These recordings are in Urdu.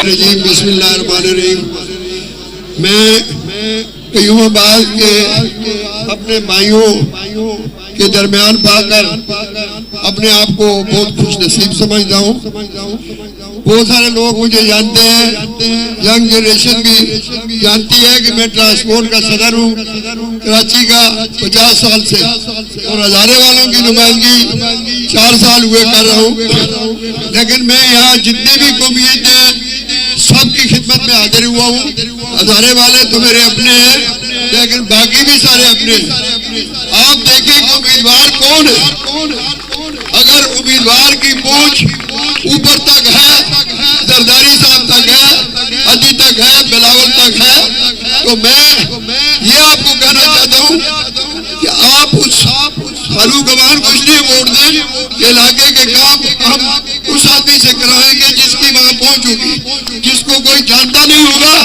الرجیم بسم اللہ الرحمن الرحیم. میں کئیوں بار کے اپنے بھائیوں کے درمیان پا کر اپنے آپ کو بہت خوش نصیب سمجھتا ہوں. بہت سارے لوگ مجھے جانتے ہیں, ینگ جنریشن بھی جانتی ہے کہ میں ٹرانسپورٹ کا صدر ہوں کراچی کا 50 سال سے, اور ہزارے والوں کی نمائندگی 4 سال ہوئے کر رہا ہوں. لیکن میں یہاں جتنے بھی قومیت ہیں سب کی خدمت میں حاضر ہوا ہوں. ہزارے والے تو میرے اپنے ہیں لیکن باقی بھی سارے اپنے ہیں. آپ دیکھیں کہ امیدوار کون ہے. اگر امیدوار کی پہنچ اوپر تک ہے, زرداری صاحب تک ہے, عدی تک ہے, بلاول تک ہے, تو میں یہ آپ کو کہنا چاہتا ہوں کہ آپ اس فاروق امان کو اس لیے ووٹ دیں کہ علاقے کے کام ہم اس آدمی سے کرائیں گے جس کی وہاں پہنچ ہوگی. جس کو کوئی جانتا نہیں ہوگا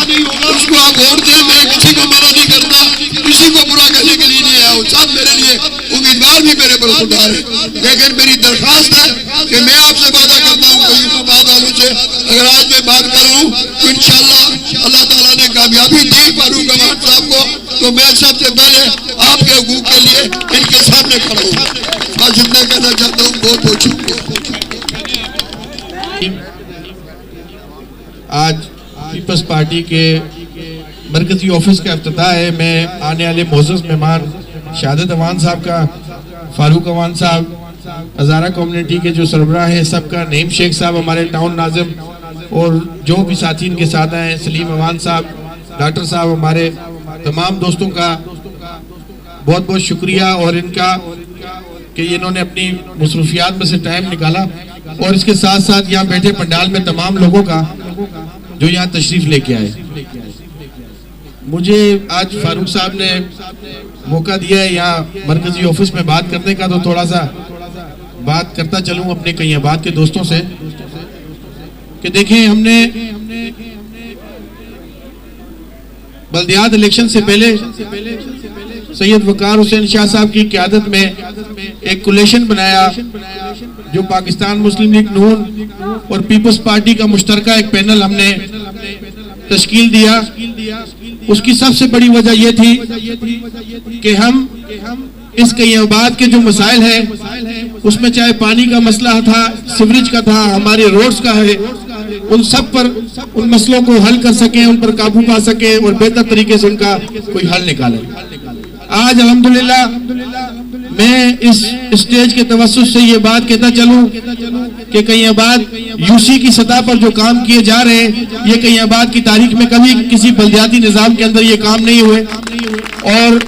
اس کو آپ ووٹ دیں. میں کسی کو منع نہیں کرتا, کسی کو برا کرنے کے لیے نہیں آیا ہوں. سب میرے لیے امیدوار بھی میرے پر خوددار ہے, لیکن میری درخواست ہے کہ میں آپ سے وعدہ کرتا ہوں کہ بعد والوں سے اگر آج میں بات کر رہا ہوں تو انشاءاللہ اللہ تعالیٰ نے کامیابی دی فاروق امان صاحب کو, تو میں سب سے پہلے آپ کے حقوق کے لیے ان کے سامنے کھڑا ہوں. آج اتنا کہنا چاہتا ہوں. بہت بہت شکریہ. آج پیپلز پارٹی کے مرکزی آفس کا افتتاح ہے. میں آنے والے معزز مہمان شہادت امان صاحب کا, فاروق امان صاحب, ہزارہ کمیونٹی کے جو سربراہ ہیں سب کا, نعیم شیخ صاحب ہمارے ٹاؤن ناظم, اور جو بھی ساتھی ان کے ساتھ ہیں, سلیم امان صاحب, ڈاکٹر صاحب, ہمارے تمام دوستوں کا بہت بہت شکریہ, اور ان کا کہ انہوں نے اپنی مصروفیات میں سے ٹائم نکالا, اور اس کے ساتھ ساتھ یہاں بیٹھے پنڈال میں تمام لوگوں کا جو یہاں تشریف لے کے آئے. مجھے آج فاروق صاحب نے موقع دیا ہے یہاں مرکزی آفس میں بات کرنے کا, تو تھوڑا سا بات کرتا چلوں اپنے کئی آباد کے دوستوں سے کہ دیکھیں ہم نے بلدیات الیکشن سے پہلے سید وقار حسین شاہ صاحب کی قیادت میں ایک کولیشن بنایا جو پاکستان مسلم لیگ نون اور پیپلز پارٹی کا مشترکہ ایک پینل ہم نے تشکیل دیا. اس کی سب سے بڑی وجہ یہ تھی کہ ہم اس کئی آباد کے جو مسائل ہیں اس میں چاہے پانی کا مسئلہ تھا, سیوریج کا تھا, ہمارے روڈز کا ہے, ان سب پر ان مسئلوں کو حل کر سکیں, ان پر قابو پا سکیں اور بہتر طریقے سے ان کا کوئی حل نکالیں. آج الحمدللہ میں اس اسٹیج کے توسط سے یہ بات کہتا چلوں کہ کئی آباد یو سی کی سطح پر جو کام کیے جا رہے ہیں یہ کئی آباد کی تاریخ میں کبھی کسی بلدیاتی نظام کے اندر یہ کام نہیں ہوئے, اور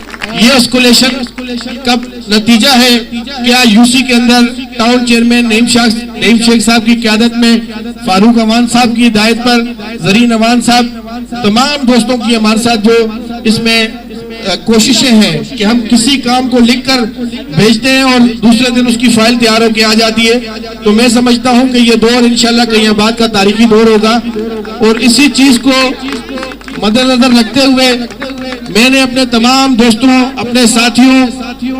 یہ اسکولیشن کب نتیجہ ہے کہ آج یو سی کے اندر ٹاؤن چیئرمین نعیم شیخ صاحب کی قیادت میں, فاروق امان صاحب کی ہدایت پر زرین امان صاحب, تمام دوستوں کی ہمارے ساتھ جو اس میں کوششیں ہیں کہ ہم کسی کام کو لکھ کر بھیجتے ہیں اور دوسرے دن اس کی فائل تیار ہو کے آ جاتی ہے. تو میں سمجھتا ہوں کہ یہ دور انشاءاللہ کئی آباد کا تاریخی دور ہوگا, اور اسی چیز کو مد نظر رکھتے ہوئے میں نے اپنے تمام دوستوں, اپنے ساتھیوں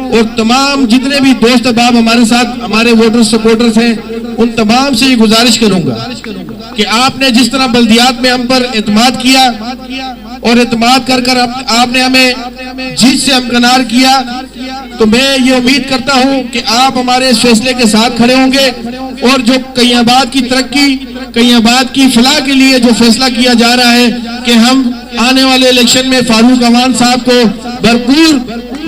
اور تمام جتنے بھی دوست احباب ہمارے ساتھ ہمارے ووٹر سپورٹرز ہیں ان تمام سے یہ گزارش کروں گا کہ آپ نے جس طرح بلدیات میں ہم پر اعتماد کیا اور اعتماد کر آپ نے ہمیں جیت سے ہمکنار کیا, تو میں یہ امید کرتا ہوں کہ آپ ہمارے اس فیصلے کے ساتھ کھڑے ہوں گے, اور جو کئی آباد کی ترقی, کئی آباد کی فلاح کے لیے جو فیصلہ کیا جا رہا ہے کہ ہم آنے والے الیکشن میں فاروق امان صاحب کو بھرپور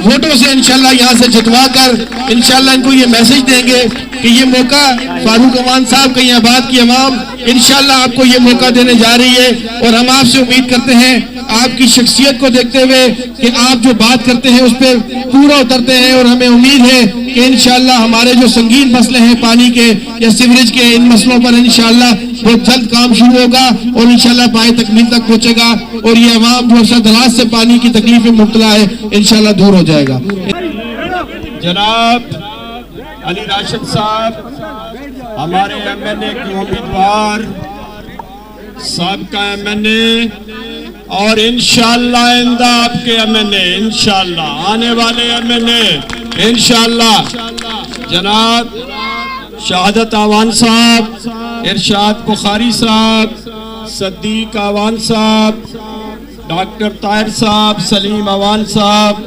ووٹوں سے انشاءاللہ یہاں سے جتوا کر انشاءاللہ ان کو یہ میسج دیں گے کہ یہ موقع فاروق امان صاحب کئی آباد کی عوام انشاءاللہ آپ کو یہ موقع دینے جا رہی ہے, اور ہم آپ سے امید کرتے ہیں آپ کی شخصیت کو دیکھتے ہوئے کہ آپ جو بات کرتے ہیں اس پہ پورا اترتے ہیں, اور ہمیں امید ہے کہ انشاءاللہ ہمارے جو سنگین مسئلے ہیں پانی کے یا سیوریج کے, ان مسئلوں پر انشاءاللہ بہت جلد کام شروع ہوگا اور انشاءاللہ پائے تکمیل تک پہنچے گا, اور یہ عوام جو اکثر دراز سے پانی کی تکلیف میں مبتلا ہے انشاءاللہ دور ہو جائے گا. جناب علی راشد صاحب ہمارے ایم این اے کے امیدوار, سابقہ ایم این اے, اور انشاءاللہ آئندہ آپ کے ایم این اے, انشاءاللہ آنے والے ایم این اے انشاءاللہ جناب شہادت امان صاحب, ارشاد بخاری صاحب, صدیق آوان صاحب، ڈاکٹر طاہر صاحب، سلیم آوان صاحب،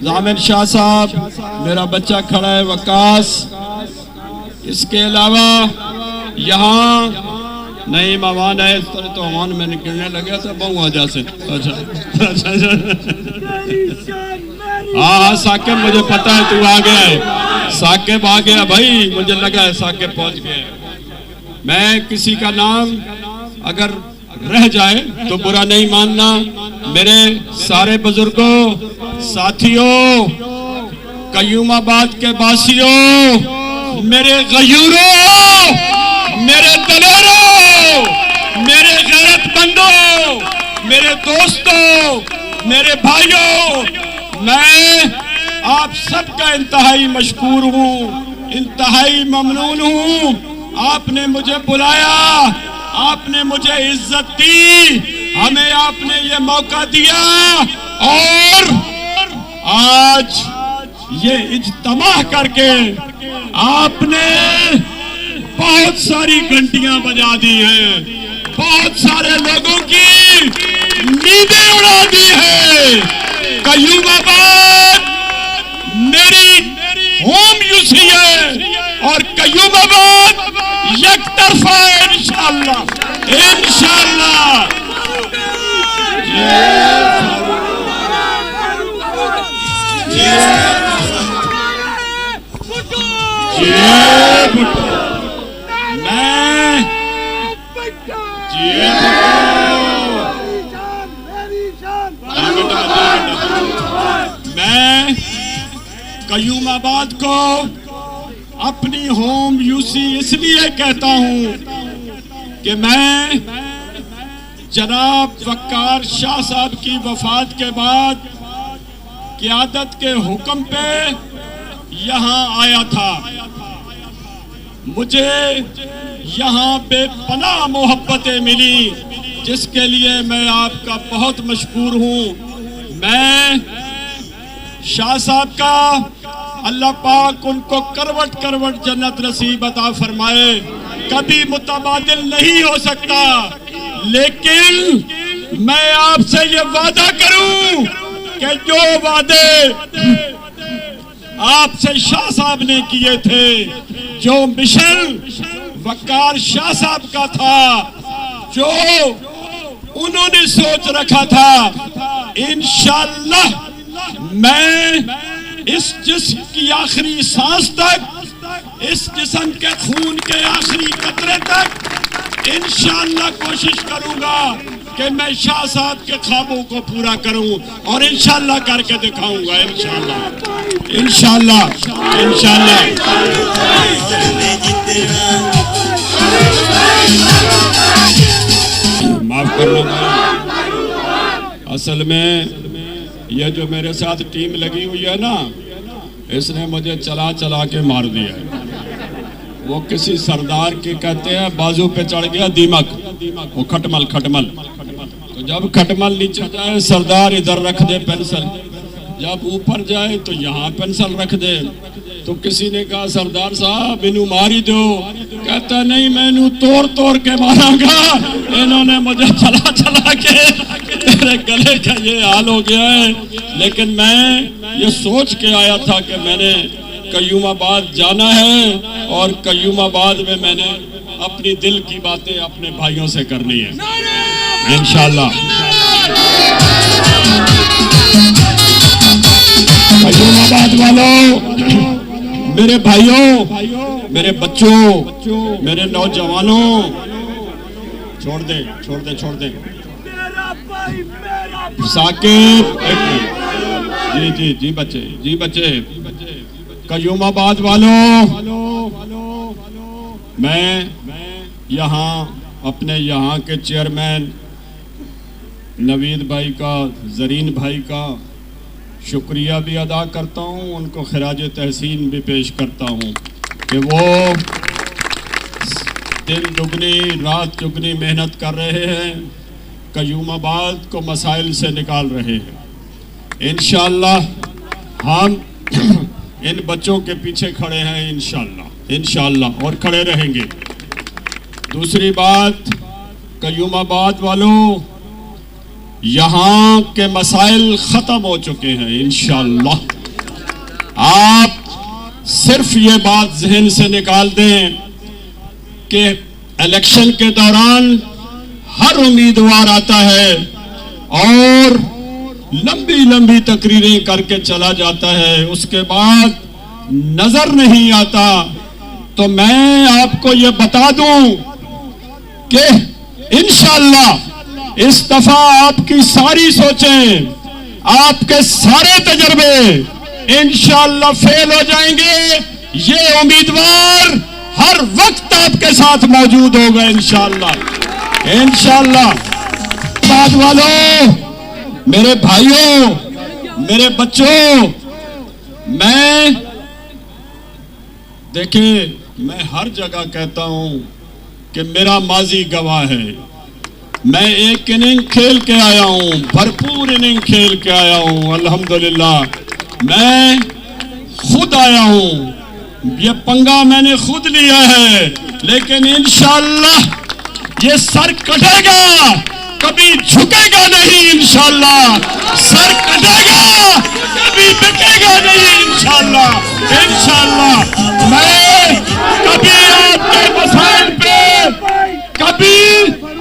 ضامن شاہ صاحب، میرا بچہ کھڑا ہے وقاص. اس کے علاوہ یہاں نعیم آوان ہے. اس طرح تو آوان میں نکلنے لگا تھا بہو آجا سے. ہاں ثاقب مجھے پتا ہے تو آ گیا ہے. ثاقب آ گیا بھائی، مجھے لگا ہے ثاقب پہنچ گیا ہے. میں کسی کا نام اگر رہ جائے تو برا نہیں ماننا. میرے سارے بزرگوں، ساتھیوں، قیوم آباد کے باسیوں، میرے غیوروں، میرے دلیروں، میرے غیرت مندوں، میرے دوستوں، میرے بھائیوں، میں آپ سب کا انتہائی مشکور ہوں، انتہائی ممنون ہوں. آپ نے مجھے بلایا، آپ نے مجھے عزت دی، ہمیں آپ نے یہ موقع دیا، اور آج یہ اجتماع کر کے آپ نے بہت ساری گھنٹیاں بجا دی ہیں، بہت سارے لوگوں کی نیندیں اڑا دی ہیں. قیوم آباد میری ہوم یوسی ہے اور قیوم آباد یک طرفہ ہے انشاءاللہ، انشاءاللہ. میں قیوم آباد کو اپنی ہوم یوسی اس لیے کہتا ہوں کہ میں جناب وقار شاہ صاحب کی وفات کے بعد قیادت کے حکم پہ یہاں آیا تھا. مجھے یہاں بے پناہ محبتیں ملی، جس کے لیے میں آپ کا بہت مشکور ہوں. میں شاہ صاحب کا اللہ پاک ان کو کروٹ کروٹ جنت نصیب عطا فرمائے. کبھی متبادل نہیں ہو سکتا، لیکن میں آپ سے یہ وعدہ کروں کہ جو وعدے آپ سے شاہ صاحب نے کیے تھے، جو مشن وقار شاہ صاحب کا تھا، جو انہوں نے سوچ رکھا تھا، انشاءاللہ میں اس جسم کی آخری سانس تک، اس جسم کے خون کے آخری قطرے تک انشاءاللہ کوشش کروں گا کہ میں شاہ صاحب کے خوابوں کو پورا کروں، اور انشاءاللہ کر کے دکھاؤں گا. انشاءاللہ انشاءاللہ انشاءاللہ. معاف کرنا، اصل میں یہ جو میرے ساتھ ٹیم لگی ہوئی ہے نا، اس نے مجھے چلا چلا کے مار دیا ہے. وہ کسی سردار کی کہتے ہیں بازو پہ چڑھ گیا دیمک، وہ کھٹمل کھٹمل. تو جب کھٹمل نیچے جائے سردار ادھر رکھ دے پینسل، جب اوپر جائے تو یہاں پینسل رکھ دے. تو کسی نے کہا سردار صاحب انہوں ماری دو، کہتا نہیں میں انہوں توڑ توڑ کے ماراں گا. انہوں نے مجھے چلا چلا کے میرے گلے کا یہ حال ہو گیا ہے. لیکن میں یہ سوچ کے آیا تھا کہ میں نے قیوم آباد جانا ہے، اور قیوم آباد میں میں نے اپنی دل کی باتیں اپنے بھائیوں سے کرنی ہے انشاءاللہ. قیوم آباد والوں، میرے بھائیوں، میرے بچوں، میرے نوجوانوں، چھوڑ دیں چھوڑ دیں چھوڑ دیں. ثاقب جی جی جی بچے جی بچے. قیوم آباد والوں، میں یہاں اپنے یہاں کے چیئرمین نوید بھائی کا، زرین بھائی کا شکریہ بھی ادا کرتا ہوں، ان کو خراج تحسین بھی پیش کرتا ہوں کہ وہ دن دگنی رات چگنی محنت کر رہے ہیں، قیوم آباد کو مسائل سے نکال رہے ہیں. انشاءاللہ ہم ان بچوں کے پیچھے کھڑے ہیں انشاءاللہ انشاءاللہ، اور کھڑے رہیں گے. دوسری بات، قیوم آباد والوں، یہاں کے مسائل ختم ہو چکے ہیں انشاءاللہ۔ آپ صرف یہ بات ذہن سے نکال دیں کہ الیکشن کے دوران ہر امیدوار آتا ہے اور لمبی لمبی تقریریں کر کے چلا جاتا ہے، اس کے بعد نظر نہیں آتا۔ تو میں آپ کو یہ بتا دوں کہ انشاءاللہ اس دفعہ آپ کی ساری سوچیں، آپ کے سارے تجربے انشاءاللہ فیل ہو جائیں گے۔ یہ امیدوار ہر وقت آپ کے ساتھ موجود ہوگا انشاءاللہ، انشاءاللہ۔ بعد والوں، میرے بھائیوں، میرے بچوں، دیکھیں میں ہر جگہ کہتا ہوں کہ میرا ماضی گواہ ہے۔ میں ایک اننگ کھیل کے آیا ہوں، بھرپور اننگ کھیل کے آیا ہوں الحمدللہ۔ میں خود آیا ہوں، یہ پنگا میں نے خود لیا ہے، لیکن انشاءاللہ یہ سر کٹے گا، کبھی جھکے گا نہیں انشاءاللہ۔ سر کٹے گا، کبھی بکے گا نہیں انشاءاللہ، انشاءاللہ۔ میں کبھی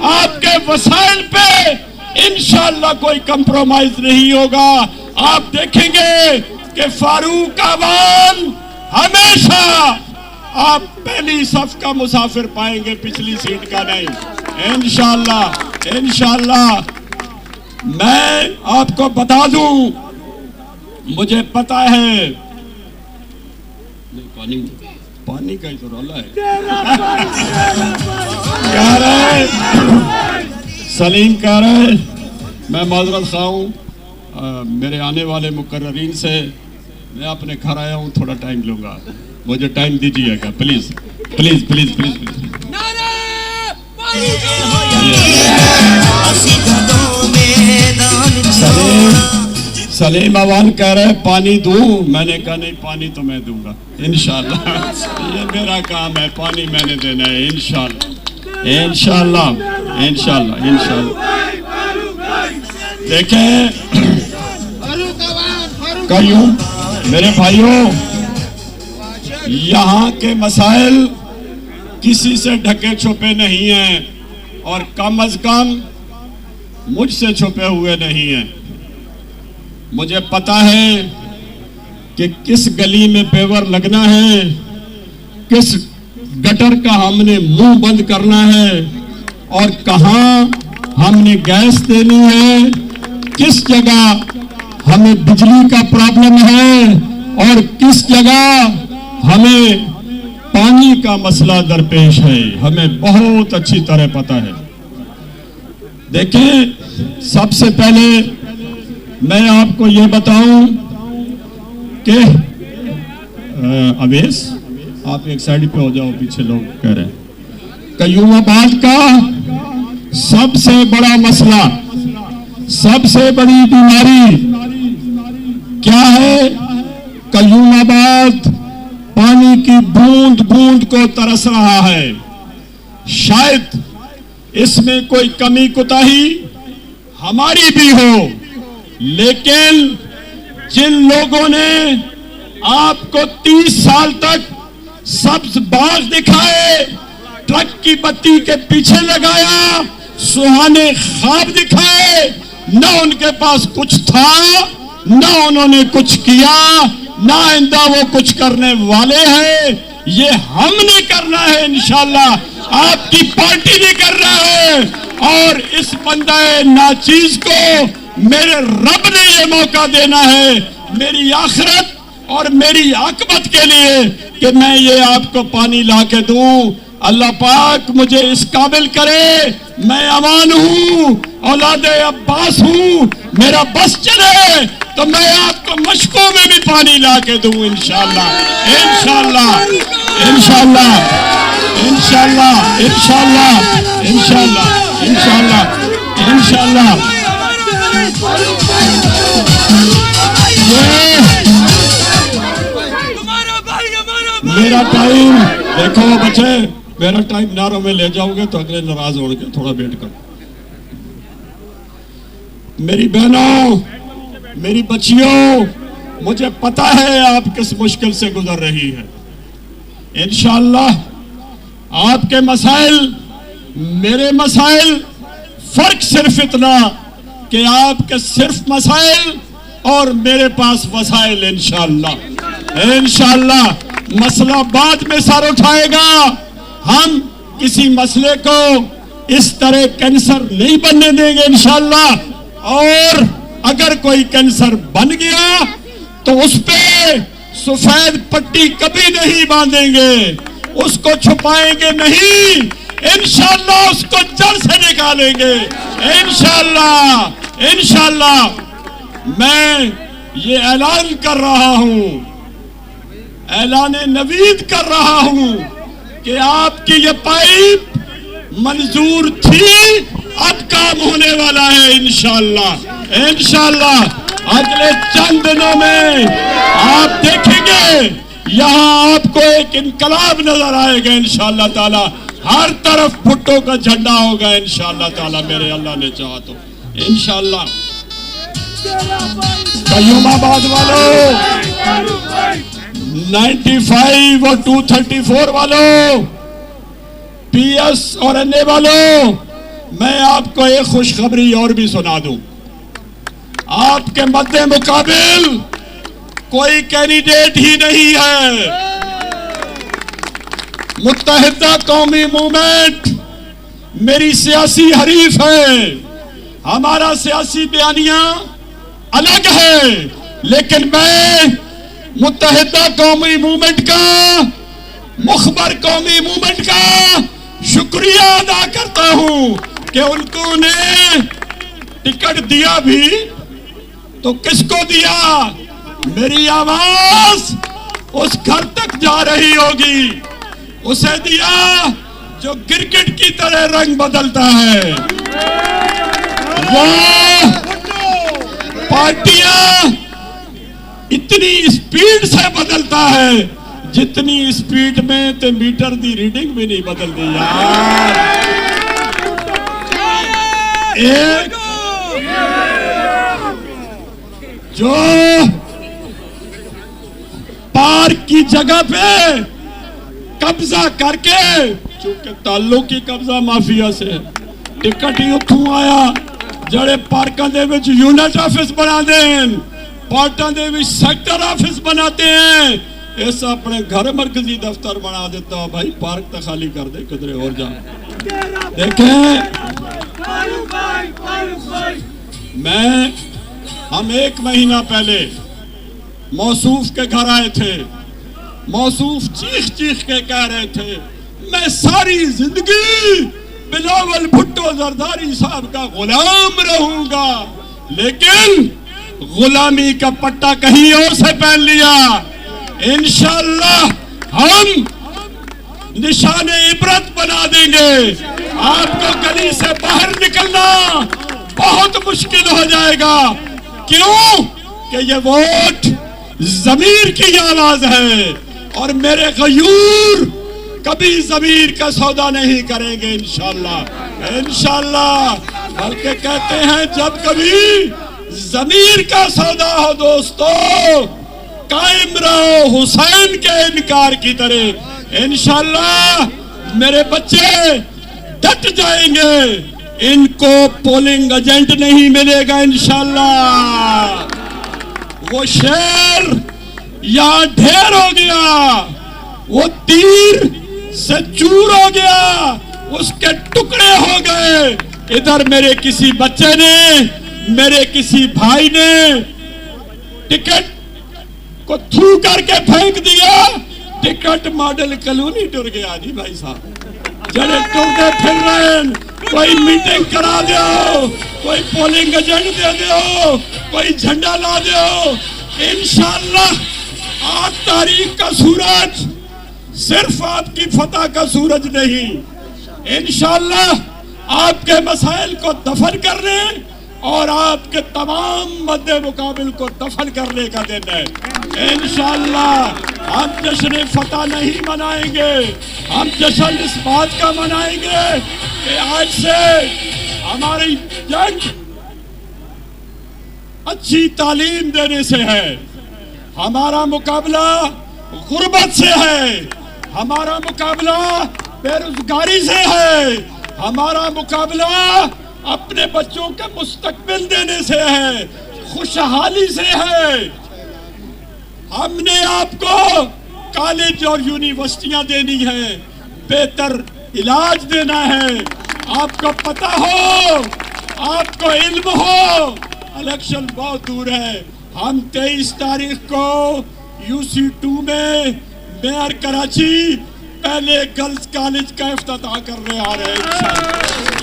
آپ کے وسائل پہ انشاءاللہ کوئی کمپرومائز نہیں ہوگا۔ آپ دیکھیں گے کہ فاروق عوام ہمیشہ آپ پہلی صف کا مسافر پائیں گے، پچھلی سیٹ کا نہیں انشاءاللہ، انشاءاللہ۔ میں آپ کو بتا دوں، مجھے پتا ہے پانی کا ہی تو رولا ہے۔ کہہ رہے سلیم کہہ رہے میں معذرت خواہ ہوں، میرے آنے والے مقررین سے میں اپنے گھر آیا ہوں، تھوڑا ٹائم لوں گا، مجھے ٹائم دیجیے گا please please please please please. Saleem Awan کہہ رہے پانی دوں، میں نے کہا نہیں، پانی تو میں دوں گا انشاءاللہ، یہ میرا کام ہے، پانی میں نے دینا ہے انشاءاللہ، انشاءاللہ، انشاءاللہ، انشاءاللہ۔ دیکھیں کیوں میرے بھائیوں، یہاں کے مسائل کسی سے ڈھکے چھپے نہیں ہیں، اور کم از کم مجھ سے چھپے ہوئے نہیں ہیں۔ مجھے پتا ہے کہ کس گلی میں پیور لگنا ہے، کس گٹر کا ہم نے منہ بند کرنا ہے، اور کہاں ہم نے گیس دینی ہے، کس جگہ ہمیں بجلی کا پرابلم ہے، اور کس جگہ ہمیں پانی کا مسئلہ درپیش ہے، ہمیں بہت اچھی طرح پتا ہے۔ دیکھیں سب سے پہلے میں آپ کو یہ بتاؤں کہ اویس آپ ایک سائیڈ پہ ہو جاؤ، پیچھے لوگ کہہ رہے ہیں۔ قیوم آباد کا سب سے بڑا مسئلہ، سب سے بڑی بیماری کیا ہے؟ قیوم آباد پانی کی بوند بوند کو ترس رہا ہے۔ شاید اس میں کوئی کمی کوتاہی ہماری بھی ہو، لیکن جن لوگوں نے آپ کو 30 سال تک سبز باغ دکھائے، ٹرک کی بتی کے پیچھے لگایا، سہانے خواب دکھائے، نہ ان کے پاس کچھ تھا، نہ انہوں نے کچھ کیا، نہ آئندہ وہ کچھ کرنے والے ہیں۔ یہ ہم نے کرنا ہے انشاءاللہ، آپ کی پارٹی نہیں کر رہا ہے۔ اور اس بندہ ناچیز کو میرے رب نے یہ موقع دینا ہے میری آخرت اور میری عاقبت کے لیے کہ میں یہ آپ کو پانی لا کے دوں۔ اللہ پاک مجھے اس قابل کرے، میں امان ہوں، اولاد عباس ہوں، میرا بس چلے تو میں آپ کو مشکوں میں بھی پانی لا کے دوں انشاءاللہ، انشاءاللہ، انشاءاللہ، انشاءاللہ، انشاءاللہ، انشاءاللہ، انشاءاللہ، انشاءاللہ۔ میرا ٹائم دیکھو بچے، میرا ٹائم نعروں میں لے جاؤ گے تو اگلے ناراض ہو گے، تھوڑا ویٹ کرو۔ میری بہنوں، میری بچیوں، مجھے پتا ہے آپ کس مشکل سے گزر رہی ہے۔ انشاءاللہ آپ کے مسائل، میرے مسائل، فرق صرف اتنا کہ آپ کے صرف مسائل اور میرے پاس وسائل۔ انشاءاللہ مسئلہ بعد میں سر اٹھائے گا، ہم کسی مسئلے کو اس طرح کینسر نہیں بننے دیں گے انشاءاللہ، اور اگر کوئی کینسر بن گیا تو اس پہ سفید پٹی کبھی نہیں باندھیں گے، اس کو چھپائیں گے نہیں، انشاءاللہ اس کو جڑ سے نکالیں گے انشاءاللہ۔ میں یہ اعلان کر رہا ہوں، اعلان نوید کر رہا ہوں کہ آپ کی یہ پائپ منظور تھی، اب کام ہونے والا ہے انشاءاللہ۔ اگلے چند دنوں میں آپ دیکھیں گے یہاں آپ کو ایک انقلاب نظر آئے گا انشاءاللہ تعالی، ہر طرف بھٹو کا جھنڈا ہوگا انشاءاللہ تعالی، میرے اللہ نے چاہا تو انشاءاللہ۔ قیوم آباد والوں، 95 اور 234 والوں، پی ایس اور این اے والوں، میں آپ کو ایک خوشخبری اور بھی سنا دوں۔ آپ کے مد مقابل کوئی کینڈیڈیٹ ہی نہیں ہے۔ متحدہ قومی موومنٹ میری سیاسی حریف ہے، ہمارا سیاسی بیانیہ الگ ہے، لیکن میں متحدہ قومی موومنٹ کا، مخبر قومی موومنٹ کا شکریہ ادا کرتا ہوں کہ ان کو نے ٹکٹ دیا بھی تو کس کو دیا؟ میری آواز اس گھر تک جا رہی ہوگی، اسے دیا جو کرکٹ کی طرح رنگ بدلتا ہے۔ وہ پارٹیاں اتنی اسپیڈ سے بدلتا ہے جتنی اسپیڈ میں تے میٹر دی ریڈنگ بھی نہیں بدلتی یار۔ ایک جو پارک کی جگہ پہ قبضہ کر کے، چونکہ تعلق ہی قبضہ مافیا سے، ٹکٹ ہی اتھوں آیا جڑے پارکاں دے وچ یونٹ آفس بنا دیں، پارٹاں دے وچ سیکٹر آفس بناتے ہیں، ایسا اپنے گھر مرکزی دفتر بنا دیتا، بھائی پارک تا خالی کر دے، کدھرے اور جا۔ دیکھیں ہم 1 مہینہ پہلے موصوف کے گھر آئے تھے، موصوف چیخ چیخ کے کہہ رہے تھے میں ساری زندگی بلاول بھٹو زرداری صاحب کا غلام رہوں گا، لیکن غلامی کا پٹا کہیں اور سے پہن لیا۔ انشاءاللہ ہم نشان عبرت بنا دیں گے، آپ کو گلی سے باہر نکلنا بہت مشکل ہو جائے گا۔ کیوں؟ کہ یہ ووٹ ضمیر کی آواز ہے، اور میرے غیور کبھی ضمیر کا سودا نہیں کریں گے انشاءاللہ، بلکہ کہتے ہیں جب کبھی ضمیر کا سودا ہو دوستو، قائم رہو حسین کے انکار کی طرح۔ انشاءاللہ میرے بچے ڈٹ جائیں گے، ان کو پولنگ ایجنٹ نہیں ملے گا انشاءاللہ۔ وہ شیر یہاں ڈھیر ہو گیا، وہ تیر سے چور ہو گیا، اس کے ٹکڑے ہو گئے۔ ادھر میرے کسی بچے نے، میرے کسی بھائی نے ٹکٹ کو تھو کر کے پھینک دیا، ٹکٹ ماڈل کلونی ٹر گیا جی بھائی صاحب، جڑے ٹرتے پھر رہے ہیں۔ کوئی میٹنگ کرا دیو، کوئی پولنگ ایجنٹ دے دیو، کوئی جھنڈا لا دیو۔ انشاءاللہ آج تاریخ کا سورج صرف آپ کی فتح کا سورج نہیں، انشاءاللہ آپ کے مسائل کو دفن کرنے اور آپ کے تمام مد مقابل کو دفن کرنے کا دن ہے. انشاءاللہ ہم جشن فتح نہیں منائیں گے, ہم جشن اس بات کا منائیں گے کہ آج سے ہماری جنگ اچھی تعلیم دینے سے ہے, ہمارا مقابلہ غربت سے ہے, ہمارا مقابلہ بے روزگاری سے ہے, ہمارا مقابلہ اپنے بچوں کے مستقبل دینے سے ہے, خوشحالی سے ہے. ہم نے آپ کو کالج اور یونیورسٹیاں دینی ہیں, بہتر علاج دینا ہے. آپ کو پتہ ہو, آپ کو علم ہو, الیکشن بہت دور ہے. ہم 23 تاریخ کو UC2 میں میئر کراچی پہلے گرلز کالج کا افتتاح کرنے آ رہے ہیں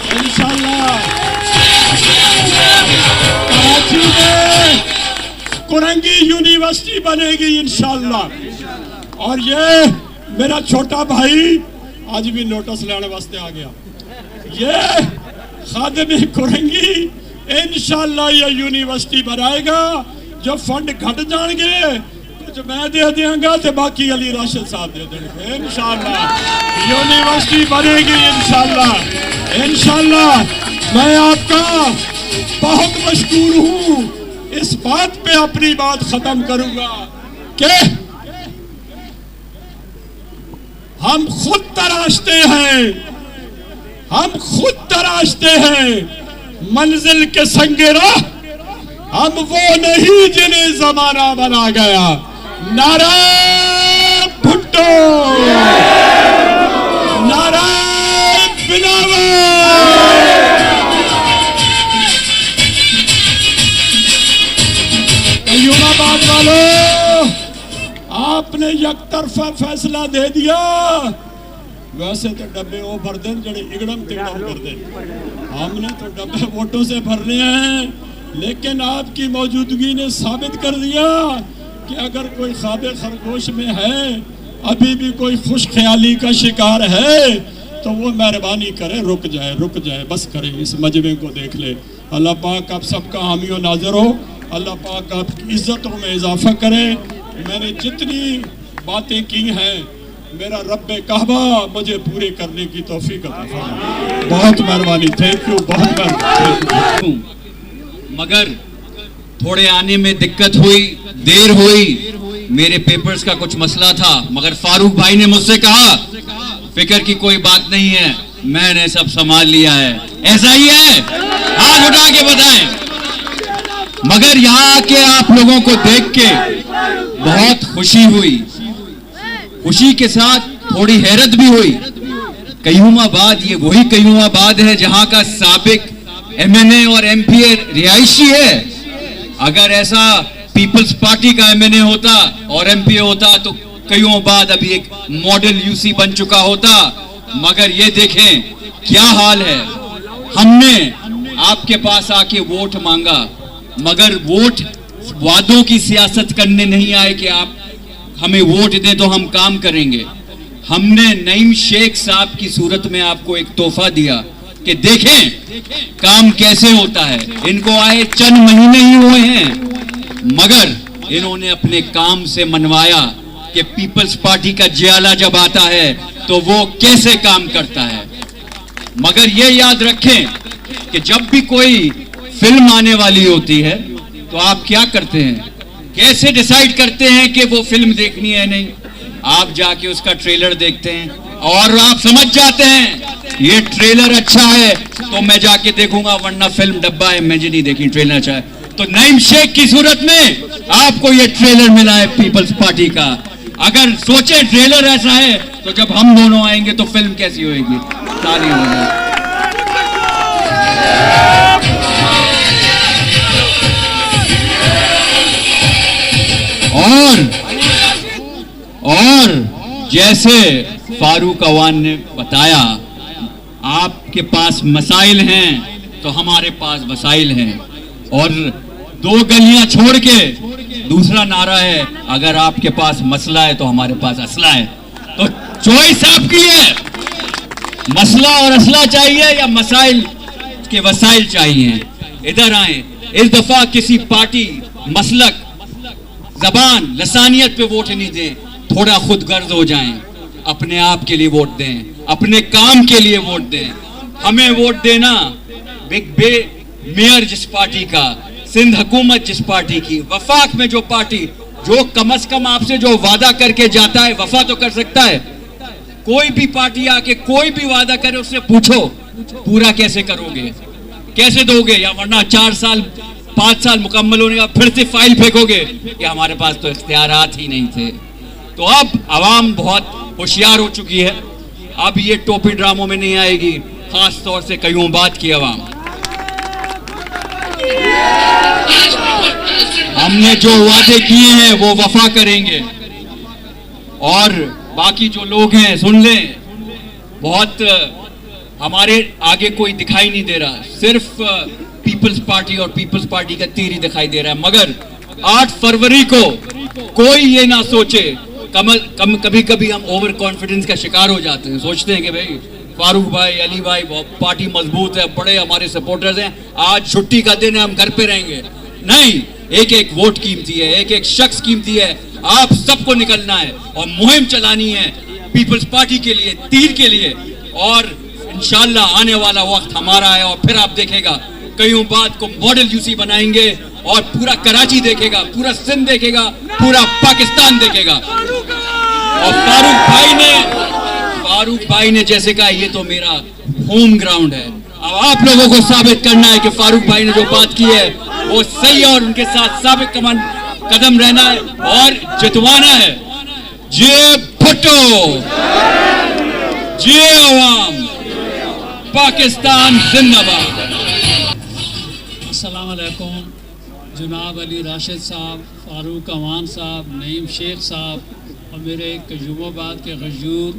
انشاءاللہ. کراچی میں کرنگی یونیورسٹی بنے گی انشاءاللہ. اور یہ میرا چھوٹا بھائی آج بھی نوٹس لینے واسطے آ گیا, یہ خادم کرنگی انشاءاللہ یہ یونیورسٹی بنائے گا. جو فنڈ گھٹ جان گے کچھ میں دے دیں گا تو باقی علی راشد صاحب دے دیں گے انشاءاللہ. یونیورسٹی بنے گی انشاءاللہ. انشاءاللہ میں آپ کا بہت مشکور ہوں. اس بات پہ اپنی بات ختم کروں گا کہ ہم خود تراشتے ہیں, ہم خود تراشتے ہیں منزل کے سنگ راہ, ہم وہ نہیں جنہیں زمانہ بنا گیا. نعرہ بھٹو, نعرہ بلاول. قیوم آباد والوں, آپ نے یک طرفہ فیصلہ دے دیا. ویسے تو ڈبے وہ بھر دیں جڑے اگڑم تگڑم کر دیں, ہم نے تو ڈبے ووٹوں سے بھرنے ہیں. لیکن آپ کی موجودگی نے ثابت کر دیا کہ اگر کوئی خواب خرگوش میں ہے, ابھی بھی کوئی خوش خیالی کا شکار ہے, تو وہ مہربانی کرے رک جائے بس کرے, اس مجمع کو دیکھ لے. اللہ پاک آپ سب کا حامی و ناظر ہو, اللہ پاک آپ کی عزتوں میں اضافہ کرے. میں نے جتنی باتیں کی ہیں میرا رب کعبہ مجھے پورے کرنے کی توفیق عطا فرمائے. بہت مہربانی, تھینک یو, بہت مہربانی. مگر تھوڑے آنے میں دقت ہوئی, دیر ہوئی, میرے پیپرز کا کچھ مسئلہ تھا. مگر فاروق بھائی نے مجھ سے کہا فکر کی کوئی بات نہیں ہے, میں نے سب سنبھال لیا ہے. ایسا ہی ہے؟ ہاتھ اٹھا کے بتائیں. مگر یہاں آ کے آپ لوگوں کو دیکھ کے بہت خوشی ہوئی, خوشی کے ساتھ تھوڑی حیرت بھی ہوئی. قیوم آباد یہ وہی قیوم آباد ہے جہاں کا سابق MNA اور MP رہائشی ہے. اگر ایسا پیپلز پارٹی کا MNA ہوتا اور MP ہوتا تو قیوم آباد ابھی ایک ماڈل UC بن چکا ہوتا. مگر یہ دیکھیں کیا حال ہے. ہم نے آپ کے پاس آ کے ووٹ مانگا, مگر ووٹ وعدوں کی سیاست کرنے نہیں آئے کہ آپ ہمیں ووٹ دیں تو ہم کام کریں گے. ہم نے نعیم شیخ صاحب کی صورت میں آپ کو ایک تحفہ دیا کہ دیکھیں کام کیسے ہوتا ہے. ان کو آئے چند مہینے ہی ہوئے ہیں, مگر انہوں نے اپنے کام سے منوایا کہ پیپلز پارٹی کا جیالہ جب آتا ہے تو وہ کیسے کام کرتا ہے. مگر یہ یاد رکھیں کہ جب بھی کوئی فلم آنے والی ہوتی ہے تو آپ کیا کرتے ہیں, کیسے ڈیسائیڈ کرتے ہیں کہ وہ فلم دیکھنی ہے نہیں؟ آپ جا کے اس کا ٹریلر دیکھتے ہیں اور آپ سمجھ جاتے ہیں یہ ٹریلر اچھا ہے تو میں جا کے دیکھوں گا, ورنہ فلم ڈبہ ہے, میں نہیں دیکھی, ٹریلر اچھا ہے. تو نعیم شیخ کی صورت میں آپ کو یہ ٹریلر ملا ہے پیپلز پارٹی کا. اگر سوچیں ٹریلر ایسا ہے تو جب ہم دونوں آئیں گے تو فلم کیسی ہوئے گی؟ تالی ہو جائے. اور جیسے فاروق عوان نے بتایا آپ کے پاس مسائل ہیں تو ہمارے پاس وسائل ہیں. اور 2 گلیاں چھوڑ کے دوسرا نعرہ ہے اگر آپ کے پاس مسئلہ ہے تو ہمارے پاس اسلحہ ہے. تو چوائس آپ کی ہے, مسئلہ اور اسلحہ چاہیے یا مسائل کے وسائل چاہیے. ادھر آئیں. اس دفعہ کسی پارٹی، مسلک، زبان، لسانیت پہ ووٹ نہیں دیں. تھوڑا خود غرض ہو جائیں. اپنے آپ کے لیے ووٹ دیں، اپنے کام کے لیے ووٹ دیں. ہمیں ووٹ دینا بے میئر جس پارٹی کا، سندھ حکومت جس پارٹی کی، وفاق میں جو پارٹی، جو کم از کم آپ سے جو وعدہ کر کے جاتا ہے وفا تو کر سکتا ہے. کوئی بھی پارٹی آ کے کوئی بھی وعدہ کرے اس سے پوچھو پورا کیسے کرو گے، کیسے دو گے، یا ورنہ 4 سال 5 سال مکمل ہونے کا پھر سے فائل پھینکو گے کہ ہمارے پاس تو اختیارات ہی نہیں تھے. تو اب عوام بہت ہوشیار ہو چکی ہے. اب یہ ٹوپی ڈراموں میں نہیں آئے گی. خاص طور سے قیوم بات کی عوام، ہم نے جو وعدے کیے ہیں وہ وفا کریں گے. اور باقی جو لوگ ہیں سن لیں، بہت ہمارے آگے کوئی دکھائی نہیں دے رہا، صرف پیپلز پارٹی اور پیپلز پارٹی کا تیر ہی دکھائی دے رہا ہے. مگر 8 فروری کو کوئی یہ نہ سوچے، کبھی کبھی ہم اوور کانفیڈنس کا شکار ہو جاتے ہیں، سوچتے ہیں کہ بھائی فاروق بھائی، علی بھائی پارٹی مضبوط ہے، بڑے ہمارے سپورٹرز ہیں، آج چھٹی کا دن ہے، ہم گھر پہ رہیں گے. نہیں، ایک ایک ووٹ قیمتی ہے، ایک ایک شخص قیمتی ہے. آپ سب کو نکلنا ہے اور مہم چلانی ہے پیپلز پارٹی کے لیے، تیر کے لیے. اور انشاءاللہ آنے والا وقت ہمارا ہے، اور پھر آپ دیکھے گا قیوم بات کو ماڈل یوسی بنائیں گے، اور پورا کراچی دیکھے گا، پورا سندھ دیکھے گا، پورا پاکستان دیکھے گا. اور فاروق بھائی نے جیسے کہا یہ تو میرا ہوم گراؤنڈ ہے. اب آپ لوگوں کو ثابت کرنا ہے کہ فاروق بھائی نے جو بات کی ہے وہ صحیح ہے، اور ان کے ساتھ ثابت قدم رہنا ہے اور جتوانا ہے. جے بھٹو، جے عوام، پاکستان زندہ باد. السلام علیکم. جناب علی راشد صاحب، فاروق امان صاحب، نعیم شیخ صاحب، اور میرے قیوم آباد کے غیور،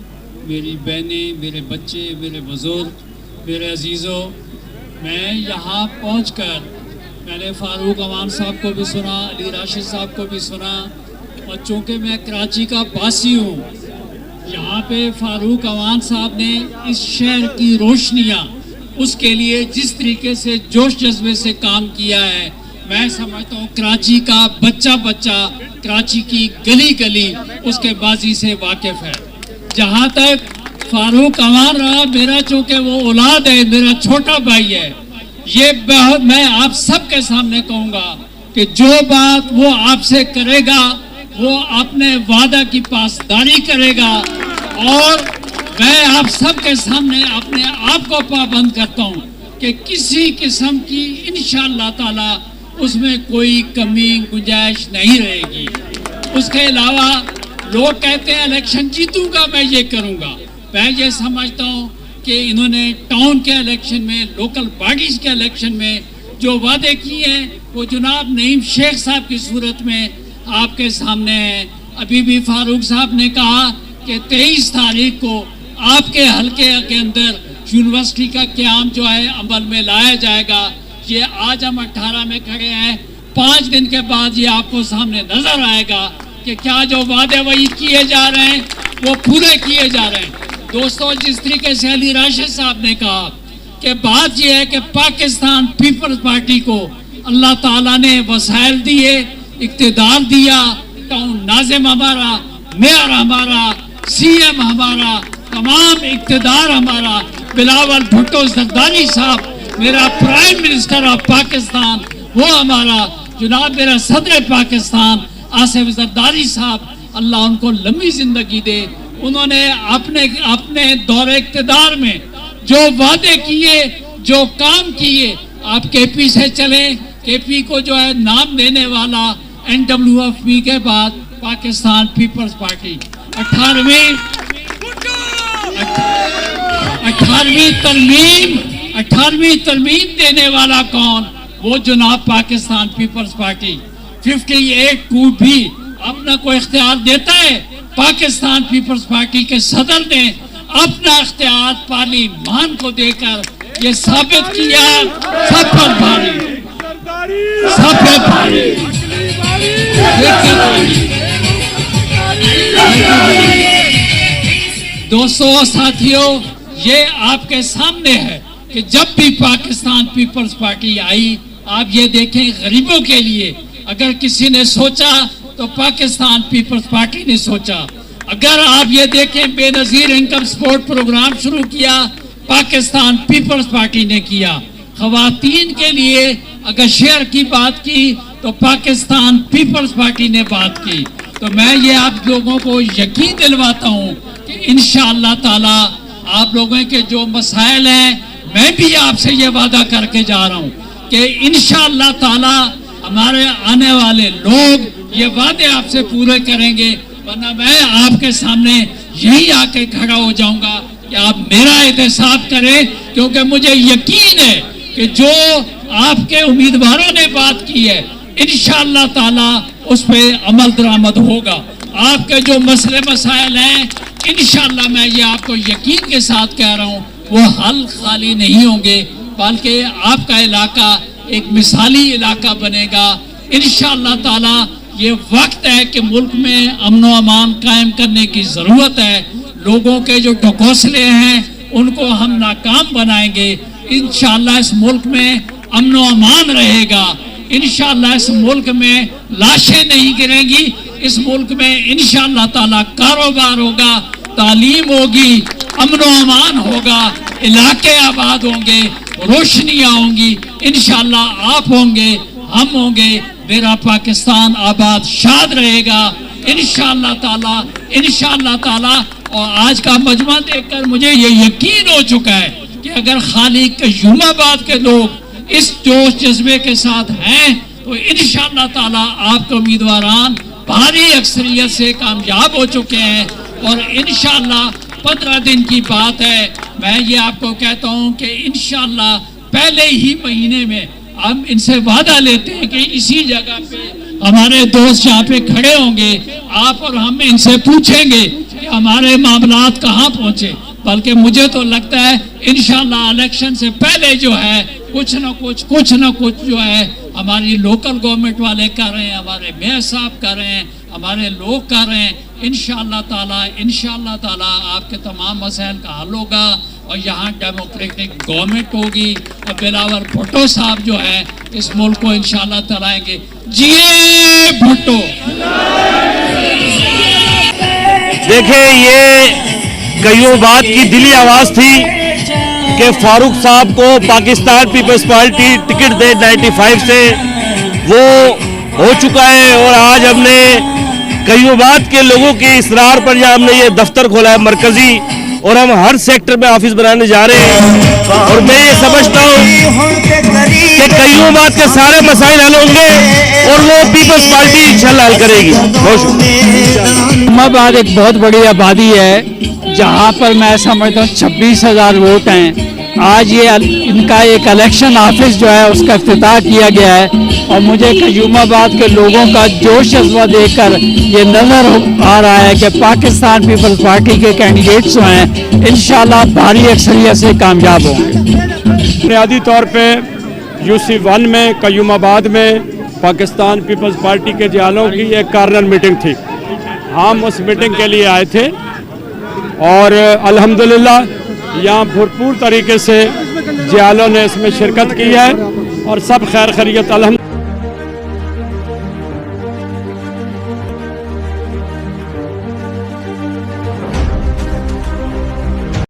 میری بہنیں، میرے بچے، میرے بزرگ، میرے عزیزوں، میں یہاں پہنچ کر میں نے فاروق امان صاحب کو بھی سنا، علی راشد صاحب کو بھی سنا، اور چونکہ میں کراچی کا باسی ہوں، یہاں پہ فاروق امان صاحب نے اس شہر کی روشنیاں، اس کے لیے جس طریقے سے جوش جذبے سے کام کیا ہے، میں سمجھتا ہوں کراچی کا بچہ کراچی کی گلی گلی اس کے بازی سے واقف ہے. جہاں تک فاروق امان رہا، میرا چونکہ وہ اولاد ہے، میرا چھوٹا بھائی ہے، یہ میں آپ سب کے سامنے کہوں گا کہ جو بات وہ آپ سے کرے گا وہ اپنے وعدہ کی پاسداری کرے گا. اور میں آپ سب کے سامنے اپنے آپ کو پابند کرتا ہوں کہ کسی قسم کی انشاءاللہ تعالی اس میں کوئی کمی گنجائش نہیں رہے گی. اس کے علاوہ لوگ کہتے ہیں الیکشن جیتوں گا میں یہ کروں گا. میں یہ سمجھتا ہوں کہ انہوں نے ٹاؤن کے الیکشن میں، لوکل باڈیز کے الیکشن میں جو وعدے کیے ہیں وہ جناب نعیم شیخ صاحب کی صورت میں آپ کے سامنے ہیں. ابھی بھی فاروق صاحب نے کہا کہ 23 تاریخ کو آپ کے حلقے کے اندر یونیورسٹی کا قیام جو ہے عمل میں لایا جائے گا. یہ آج ہم 18 میں کھڑے ہیں، 5 دن کے بعد یہ آپ کو سامنے نظر آئے گا کہ کیا جو وعدے وعید کیے جا رہے ہیں وہ پورے کیے جا رہے ہیں. دوستو، جس طریقے سے علی راشد صاحب نے کہا کہ بات یہ ہے کہ پاکستان پیپلز پارٹی کو اللہ تعالیٰ نے وسائل دیے، اقتدار دیا، ٹاؤن ناظم ہمارا، میئر ہمارا، سی ایم ہمارا، تمام اقتدار ہمارا، بلاول بھٹو زرداری صاحب میرا پرائم منسٹر آف پاکستان وہ ہمارا، جناب میرا صدر پاکستان آصف زرداری صاحب، اللہ ان کو لمبی زندگی دے. انہوں نے اپنے دور اقتدار میں جو وعدے کیے، جو کام کیے. آپ کے پی سے چلیں، کے پی کو جو ہے نام دینے والا NWFP کے بعد پاکستان پیپلز پارٹی 18ویں ترمیم دینے والا کون؟ وہ جناب پاکستان پیپلز پارٹی. 58 کو بھی اپنا کوئی اختیار دیتا ہے. پاکستان پیپلز پارٹی کے صدر نے اپنا اختیار پارلیمان کو دے کر یہ ثابت کیا. سب پر بھاری، سب پر بھاری. دوستو ساتھیوں، یہ آپ کے سامنے ہے کہ جب بھی پاکستان پیپلز پارٹی آئی آپ یہ دیکھیں غریبوں کے لیے اگر کسی نے سوچا تو پاکستان پیپلز پارٹی نے سوچا. اگر آپ یہ دیکھیں بے نظیر انکم سپورٹ پروگرام شروع کیا پاکستان پیپلز پارٹی نے کیا. خواتین کے لیے اگر شیئر کی بات کی تو پاکستان پیپلز پارٹی نے بات کی. تو میں یہ آپ لوگوں کو یقین دلواتا ہوں کہ انشاءاللہ تعالی آپ لوگوں کے جو مسائل ہیں میں بھی آپ سے یہ وعدہ کر کے جا رہا ہوں کہ انشاءاللہ تعالی ہمارے آنے والے لوگ یہ وعدے آپ سے پورے کریں گے. ورنہ میں آپ کے سامنے یہی آ کے کھڑا ہو جاؤں گا کہ آپ میرا احتساب کریں, کیونکہ مجھے یقین ہے کہ جو آپ کے امیدواروں نے بات کی ہے انشاءاللہ تعالی اس پہ عمل درآمد ہوگا. آپ کے جو مسئلے مسائل ہیں انشاءاللہ میں یہ آپ کو یقین کے ساتھ کہہ رہا ہوں وہ حل خالی نہیں ہوں گے, بلکہ آپ کا علاقہ ایک مثالی علاقہ بنے گا. انشاءاللہ تعالی یہ وقت ہے کہ ملک میں امن و امان قائم کرنے کی ضرورت ہے. لوگوں کے جو ڈھکوسلے ہیں ان کو ہم ناکام بنائیں گے. انشاءاللہ اس ملک میں امن و امان رہے گا. انشاءاللہ اس ملک میں لاشیں نہیں گریں گی. اس ملک میں انشاءاللہ تعالی کاروبار ہوگا, تعلیم ہوگی, امن و امان ہوگا, علاقے آباد ہوں گے, روشنیاں ہوں گی. انشاءاللہ آپ ہوں گے, ہم ہوں گے, میرا پاکستان آباد شاد رہے گا انشاءاللہ تعالی, انشاءاللہ تعالی. اور آج کا مجمع دیکھ کر مجھے یہ یقین ہو چکا ہے کہ اگر خالی قیوم آباد کے لوگ اس جوش جذبے کے ساتھ ہیں تو انشاءاللہ تعالی آپ کے امیدواران بھاری اکثریت سے کامیاب ہو چکے ہیں. اور انشاءاللہ 15 دن کی بات ہے. میں یہ آپ کو کہتا ہوں کہ انشاءاللہ پہلے ہی مہینے میں ہم ان سے وعدہ لیتے ہیں کہ اسی جگہ پہ ہمارے دوست جہاں پہ کھڑے ہوں گے آپ اور ہم ان سے پوچھیں گے کہ ہمارے معاملات کہاں پہنچے. بلکہ مجھے تو لگتا ہے انشاءاللہ الیکشن سے پہلے جو ہے کچھ نہ کچھ جو ہے ہماری لوکل گورنمنٹ والے کر رہے ہیں, ہمارے میئر صاحب کر رہے ہیں, ہمارے لوگ کر رہے ہیں. انشاءاللہ تعالی آپ کے تمام مسائل کا حل ہوگا اور یہاں ڈیموکریٹک گورنمنٹ ہوگی اور بلاول بھٹو صاحب جو ہے اس ملک کو انشاءاللہ چلائیں گے. جیے بھٹو. دیکھیں یہ کئیوں بات کی دلی آواز تھی کہ فاروق صاحب کو پاکستان پیپلز پارٹی ٹکٹ دے 95 سے, وہ ہو چکا ہے. اور آج ہم نے کئیوں بات کے لوگوں کے اصرار پر ہم نے یہ دفتر کھولا ہے مرکزی, اور ہم ہر سیکٹر میں آفس بنانے جا رہے ہیں. اور میں یہ سمجھتا ہوں کہ کئیوں بات کے سارے مسائل حل ہوں گے اور وہ پیپلز پارٹی انشاءاللہ حل کرے گی. بہت شکریہ. اسلام آباد ایک بہت بڑی آبادی ہے جہاں پر میں سمجھتا ہوں 26,000 ووٹ ہیں. آج یہ ان کا ایک الیکشن آفس جو ہے اس کا افتتاح کیا گیا ہے, اور مجھے قیوم آباد کے لوگوں کا جوش جذبہ دیکھ کر یہ نظر آ رہا ہے کہ پاکستان پیپلز پارٹی کے کینڈیڈیٹس جو ہیں انشاءاللہ بھاری اکثریت سے کامیاب ہوں گے. بنیادی طور پہ UC1 میں قیوم آباد میں پاکستان پیپلز پارٹی کے جالوں کی ایک کارنر میٹنگ تھی. ہم اس میٹنگ کے لیے آئے تھے اور الحمدللہ یہاں بھرپور طریقے سے جالوں نے اس میں شرکت کی ہے اور سب خیر خیریت الحمدللہ.